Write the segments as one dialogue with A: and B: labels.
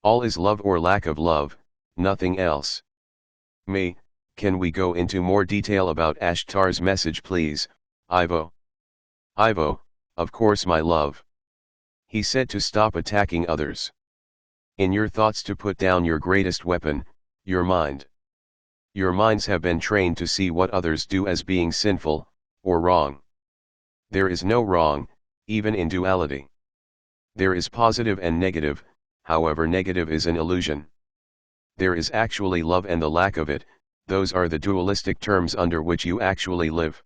A: All is love or lack of love, nothing else. Me, can we go into more detail about Ashtar's message please, Ivo? Ivo, of course my love. He said to stop attacking others. In your thoughts to put down your greatest weapon, your mind. Your minds have been trained to see what others do as being sinful, or wrong. There is no wrong, even in duality. There is positive and negative, however negative is an illusion. There is actually love and the lack of it, those are the dualistic terms under which you actually live.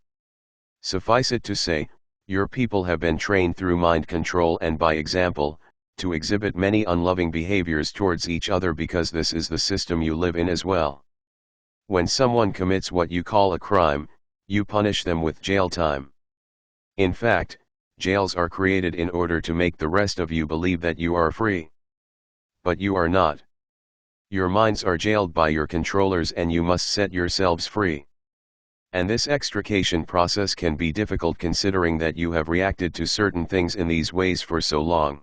A: Suffice it to say, your people have been trained through mind control and by example, to exhibit many unloving behaviors towards each other because this is the system you live in as well. When someone commits what you call a crime, you punish them with jail time. In fact, jails are created in order to make the rest of you believe that you are free. But you are not. Your minds are jailed by your controllers and you must set yourselves free. And this extrication process can be difficult considering that you have reacted to certain things in these ways for so long.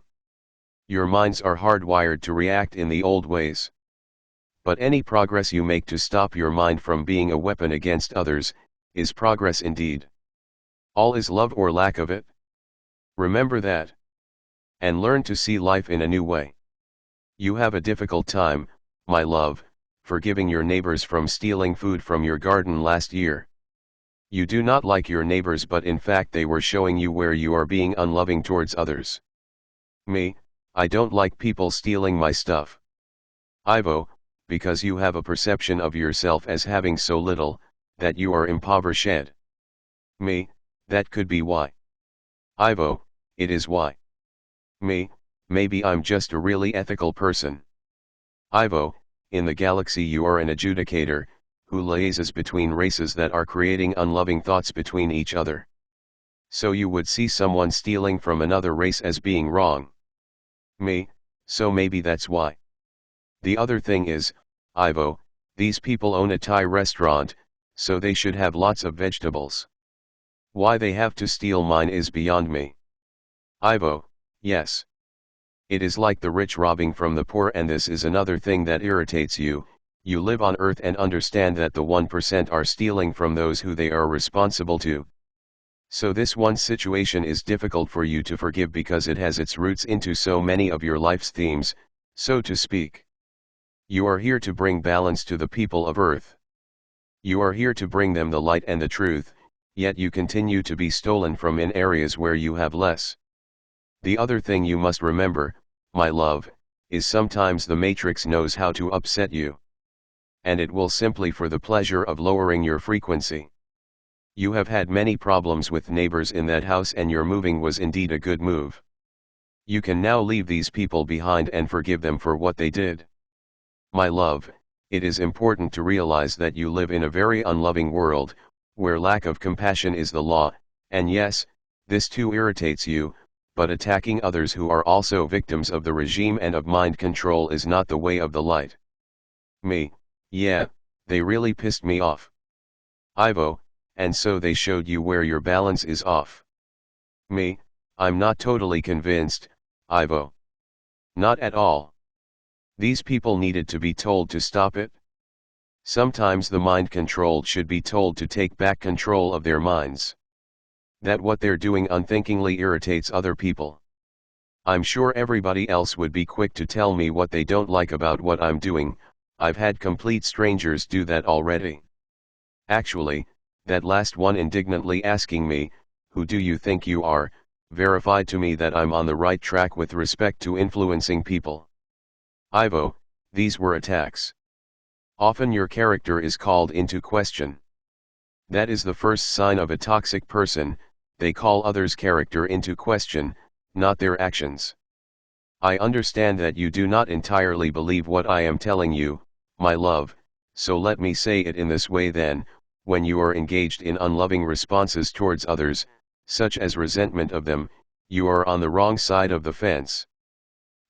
A: Your minds are hardwired to react in the old ways. But any progress you make to stop your mind from being a weapon against others, is progress indeed. All is love or lack of it. Remember that. And learn to see life in a new way. You have a difficult time, my love, forgiving your neighbors from stealing food from your garden last year. You do not like your neighbors but in fact they were showing you where you are being unloving towards others. Me, I don't like people stealing my stuff. Ivo, because you have a perception of yourself as having so little, that you are impoverished. Me, that could be why. Ivo, it is why. Me, maybe I'm just a really ethical person. Ivo, in the galaxy you are an adjudicator, who liaises between races that are creating unloving thoughts between each other. So you would see someone stealing from another race as being wrong. Me, so maybe that's why. The other thing is, Ivo, these people own a Thai restaurant, so they should have lots of vegetables. Why they have to steal mine is beyond me. Ivo, yes. It is like the rich robbing from the poor and this is another thing that irritates you. You live on earth and understand that the 1% are stealing from those who they are responsible to. So this one situation is difficult for you to forgive because it has its roots into so many of your life's themes, so to speak. You are here to bring balance to the people of earth. You are here to bring them the light and the truth, yet you continue to be stolen from in areas where you have less. The other thing you must remember, my love, is sometimes the matrix knows how to upset you. And it will simply for the pleasure of lowering your frequency. You have had many problems with neighbors in that house and your moving was indeed a good move. You can now leave these people behind and forgive them for what they did. My love, it is important to realize that you live in a very unloving world, where lack of compassion is the law, and yes, this too irritates you, but attacking others who are also victims of the regime and of mind control is not the way of the light. Me, yeah, they really pissed me off. Ivo, and so they showed you where your balance is off. Me, I'm not totally convinced, Ivo. Not at all. These people needed to be told to stop it. Sometimes the mind controlled should be told to take back control of their minds. That what they're doing unthinkingly irritates other people. I'm sure everybody else would be quick to tell me what they don't like about what I'm doing. I've had complete strangers do that already. Actually, that last one indignantly asking me, "Who do you think you are?" verified to me that I'm on the right track with respect to influencing people. Ivo, these were attacks. Often your character is called into question. That is the first sign of a toxic person. They call others' character into question, not their actions. I understand that you do not entirely believe what I am telling you, my love, so let me say it in this way then, when you are engaged in unloving responses towards others, such as resentment of them, you are on the wrong side of the fence.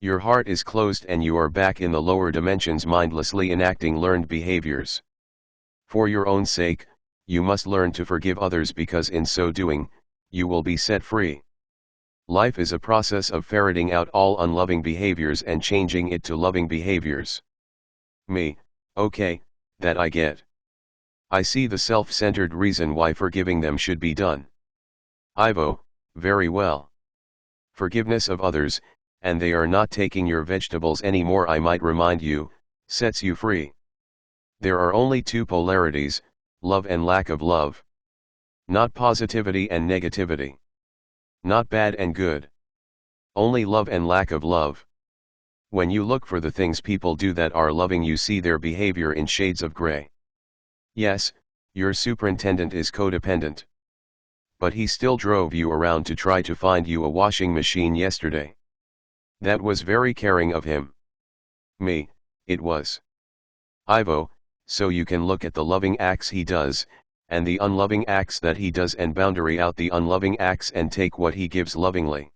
A: Your heart is closed and you are back in the lower dimensions mindlessly enacting learned behaviors. For your own sake, you must learn to forgive others because in so doing, you will be set free. Life is a process of ferreting out all unloving behaviors and changing it to loving behaviors. Me, okay, that I get. I see the self-centered reason why forgiving them should be done. Ivo, very well. Forgiveness of others, and they are not taking your vegetables anymore, I might remind you, sets you free. There are only two polarities, love and lack of love. Not positivity and negativity. Not bad and good. Only love and lack of love. When you look for the things people do that are loving, you see their behavior in shades of gray. Yes, your superintendent is codependent. But he still drove you around to try to find you a washing machine yesterday. That was very caring of him. Me, it was. Ivo, so you can look at the loving acts he does, and the unloving acts that he does, and boundary out the unloving acts and take what he gives lovingly.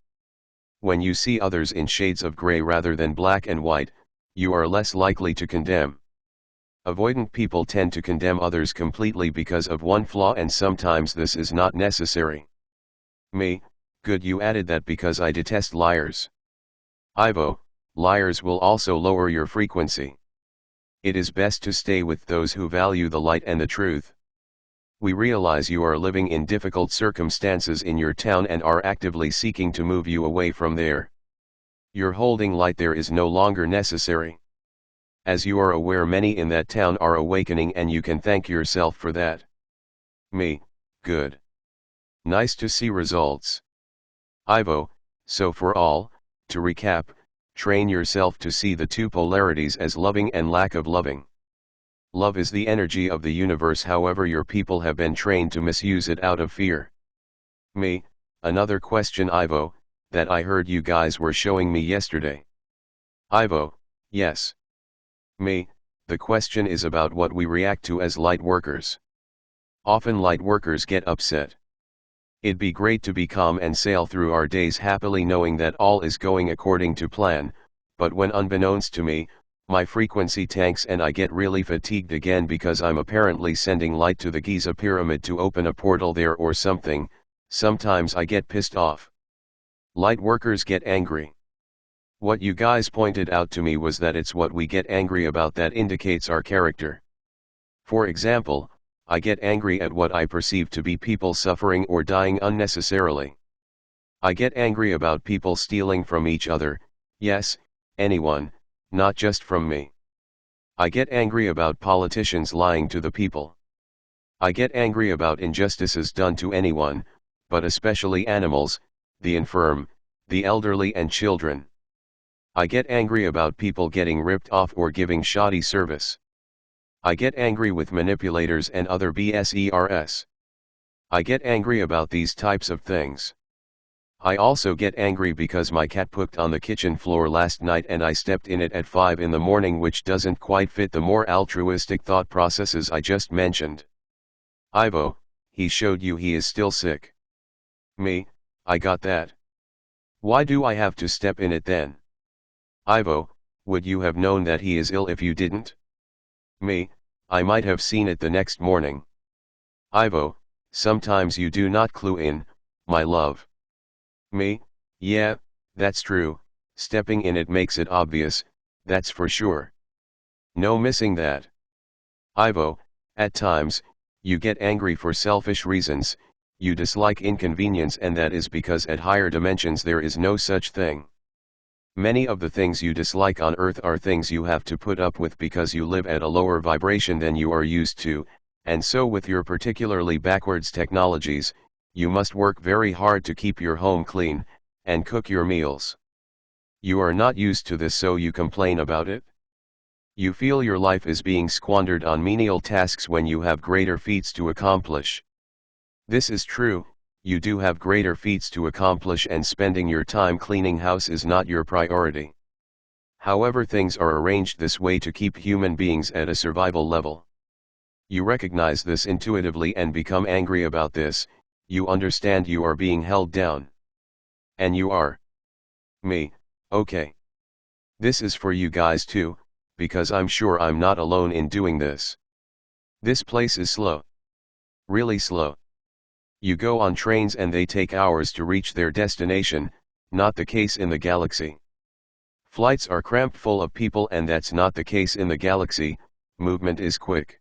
A: When you see others in shades of gray rather than black and white, you are less likely to condemn. Avoidant people tend to condemn others completely because of one flaw, and sometimes this is not necessary. Me, good, you added that because I detest liars. Ivo, liars will also lower your frequency. It is best to stay with those who value the light and the truth. We realize you are living in difficult circumstances in your town and are actively seeking to move you away from there. Your holding light there is no longer necessary. As you are aware, many in that town are awakening, and you can thank yourself for that. Me, good. Nice to see results. Ivo, so for all, to recap, train yourself to see the two polarities as loving and lack of loving. Love is the energy of the universe, however your people have been trained to misuse it out of fear. Me, another question, Ivo, that I heard you guys were showing me yesterday. Ivo, yes. Me, the question is about what we react to as light workers. Often light workers get upset. It'd be great to be calm and sail through our days happily knowing that all is going according to plan, but when unbeknownst to me, my frequency tanks and I get really fatigued again because I'm apparently sending light to the Giza pyramid to open a portal there or something, sometimes I get pissed off. Light workers get angry. What you guys pointed out to me was that it's what we get angry about that indicates our character. For example, I get angry at what I perceive to be people suffering or dying unnecessarily. I get angry about people stealing from each other, yes, anyone, not just from me. I get angry about politicians lying to the people. I get angry about injustices done to anyone, but especially animals, the infirm, the elderly and children. I get angry about people getting ripped off or giving shoddy service. I get angry with manipulators and other BSERS. I get angry about these types of things. I also get angry because my cat pooped on the kitchen floor last night and I stepped in it at 5 in the morning, which doesn't quite fit the more altruistic thought processes I just mentioned. Ivo, he showed you he is still sick. Me, I got that. Why do I have to step in it then? Ivo, would you have known that he is ill if you didn't? Me, I might have seen it the next morning. Ivo, sometimes you do not clue in, my love. Me, yeah, that's true, stepping in it makes it obvious, that's for sure. No missing that. Ivo, at times, you get angry for selfish reasons, you dislike inconvenience, and that is because at higher dimensions there is no such thing. Many of the things you dislike on Earth are things you have to put up with because you live at a lower vibration than you are used to, and so with your particularly backwards technologies, you must work very hard to keep your home clean, and cook your meals. You are not used to this, so you complain about it. You feel your life is being squandered on menial tasks when you have greater feats to accomplish. This is true, you do have greater feats to accomplish, and spending your time cleaning house is not your priority. However, things are arranged this way to keep human beings at a survival level. You recognize this intuitively and become angry about this. You understand you are being held down. And you are. Me, okay. This is for you guys too, because I'm sure I'm not alone in doing this. This place is slow. Really slow. You go on trains and they take hours to reach their destination, Not the case in the galaxy. Flights are cramped full of people, and that's not the case in the galaxy. Movement is quick.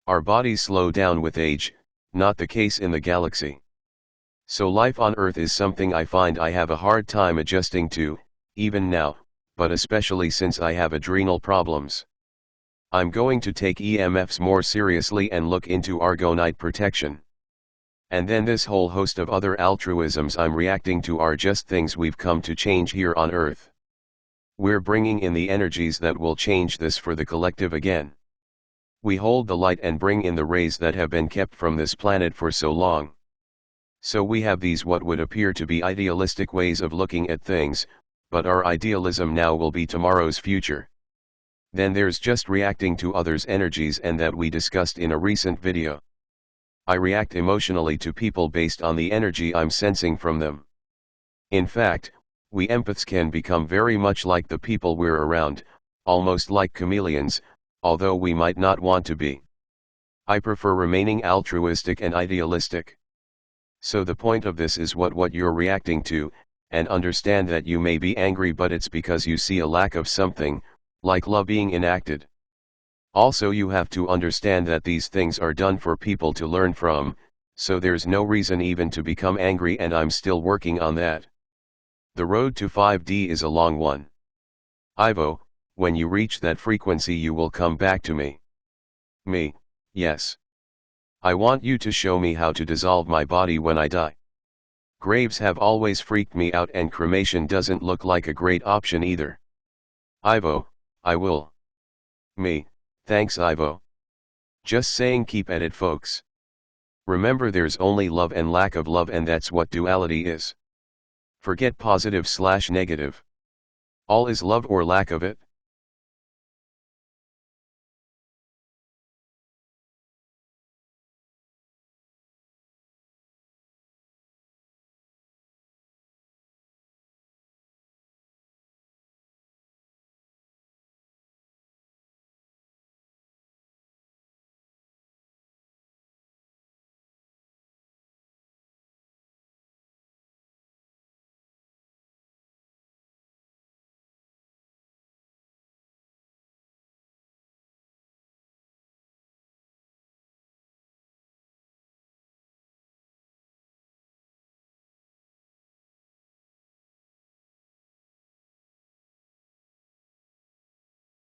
A: Our bodies slow down with age, not the case in the galaxy. So life on Earth is something I find I have a hard time adjusting to, even now, but especially since I have adrenal problems. I'm going to take EMFs more seriously and look into Argonite protection. And then this whole host of other altruisms I'm reacting to are just things we've come to change here on Earth. We're bringing in the energies that will change this for the collective again. We hold the light and bring in the rays that have been kept from this planet for so long. So we have these what would appear to be idealistic ways of looking at things, but our idealism now will be tomorrow's future. Then there's just reacting to others' energies, and that we discussed in a recent video. I react emotionally to people based on the energy I'm sensing from them. In fact, we empaths can become very much like the people we're around, almost like chameleons, although we might not want to be. I prefer remaining altruistic and idealistic. So the point of this is what you're reacting to, and understand that you may be angry, but it's because you see a lack of something, like love being enacted. Also, you have to understand that these things are done for people to learn from, so there's no reason even to become angry, and I'm still working on that. The road to 5D is a long one. Ivo, when you reach that frequency you will come back to me. Me, yes. I want you to show me how to dissolve my body when I die. Graves have always freaked me out, and cremation doesn't look like a great option either. Ivo, I will. Me, thanks Ivo. Just saying, keep at it folks. Remember, there's only love and lack of love, and that's what duality is. Forget positive/negative. All is love or lack of it.